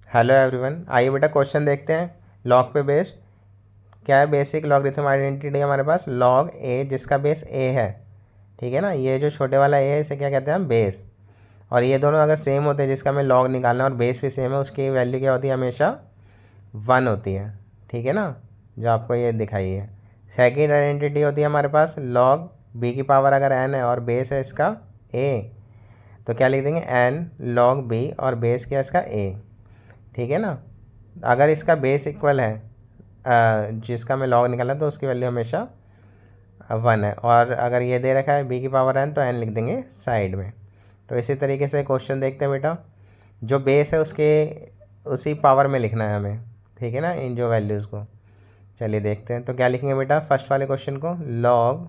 Hello everyone, आइए बेटा question देखते हैं लॉग पे बेस्ड। क्या है बेसिक लॉगरिथम आइडेंटिटी हमारे पास लॉग ए जिसका बेस ए है। ठीक है ना, ये जो छोटे वाला ए है इसे क्या कहते हैं हम बेस। और ये दोनों अगर सेम होते हैं जिसका हमें लॉग निकालना है और बेस भी सेम है, उसकी वैल्यू क्या होती है हमेशा 1 होती है। ठीक है ना, जो आपको ये दिखाई है। सेकेंड आइडेंटिटी होती है हमारे पास लॉग बी की पावर अगर एन है और बेस है इसका ए, तो क्या लिख देंगे एन लॉग बी और बेस क्या है इसका ए। ठीक है ना, अगर इसका बेस इक्वल है जिसका मैं लॉग निकाला तो उसकी वैल्यू हमेशा 1 है। और अगर ये दे रखा है बी की पावर एन तो एन लिख देंगे साइड में। तो इसी तरीके से क्वेश्चन देखते हैं बेटा, जो बेस है उसके उसी पावर में लिखना है हमें। ठीक है ना, इन जो वैल्यूज़ को चलिए देखते हैं। तो क्या लिखेंगे बेटा फर्स्ट वाले क्वेश्चन को, लॉग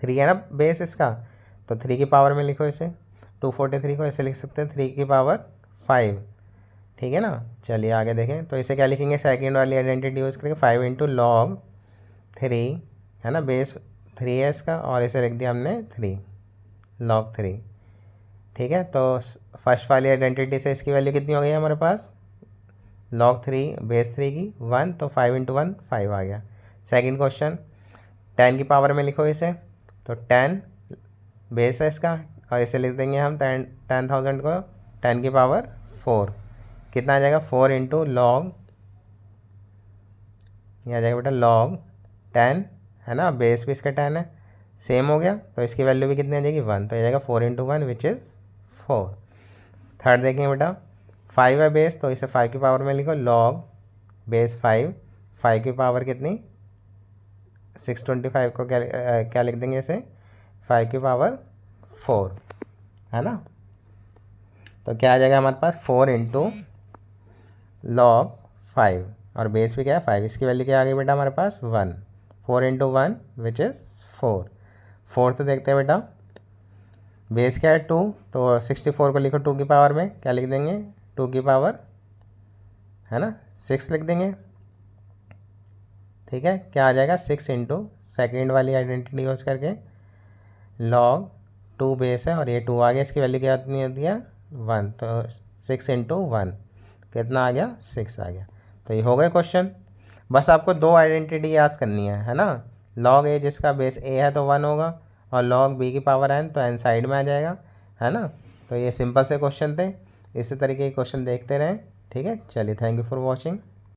3 है ना बेस इसका, तो 3 की पावर में लिखो इसे। 243 को ऐसे लिख सकते हैं 3 की पावर 5। ठीक है ना, चलिए आगे देखें। तो इसे क्या लिखेंगे, सेकंड वाली आइडेंटिटी यूज़ करके 5 इंटू लॉग 3 है ना, बेस 3 है इसका और इसे लिख दिया हमने 3 लॉग 3। ठीक है, तो फर्स्ट वाली आइडेंटिटी से इसकी वैल्यू कितनी हो गई हमारे पास, लॉग 3 बेस 3 की 1, तो 5 इंटू 1 5 आ गया। सेकेंड क्वेश्चन 10 की पावर में लिखो इसे, तो 10 बेस है इसका और इसे लिख देंगे हम 10,000 को 10 की पावर 4। कितना आ जाएगा 4 इंटू लॉग, ये आ जाएगा बेटा लॉग 10 है ना, बेस भी इसका 10 है, सेम हो गया। तो इसकी वैल्यू भी कितनी आ जाएगी 1, तो आ जाएगा 4 इंटू 1 विच इज़ 4। थर्ड देखेंगे बेटा 5 है बेस, तो इसे 5 की पावर में लिखो लॉग बेस 5, 5 की पावर कितनी 625 को क्या लिख देंगे इसे 5 की पावर 4 है ना। तो क्या आ जाएगा हमारे पास 4 इंटू लॉग 5 और बेस भी क्या है 5, इसकी वैल्यू क्या आ गई बेटा हमारे पास 1। 4 इंटू 1 विच इज़ 4। फोर्थ देखते हैं बेटा, बेस क्या है 2, तो 64 को लिखो 2 की पावर में, क्या लिख देंगे 2 की पावर है ना 6 लिख देंगे। ठीक है, क्या आ जाएगा 6 इंटू सेकेंड वाली आइडेंटिटी यूज़ करके लॉग 2 बेस है और ये 2 आ गया, इसकी वैल्यू क्या होती है 1, तो 6 इंटू 1 कितना आ गया 6 आ गया। तो ये हो गए क्वेश्चन। बस आपको दो आइडेंटिटी याद करनी है ना, लॉग ए जिसका बेस ए है तो 1 होगा और लॉग बी की पावर एन तो एन साइड में आ जाएगा है ना। तो ये सिंपल से क्वेश्चन थे, इसी तरीके के क्वेश्चन देखते रहें। ठीक है, चलिए थैंक यू फॉर वॉचिंग।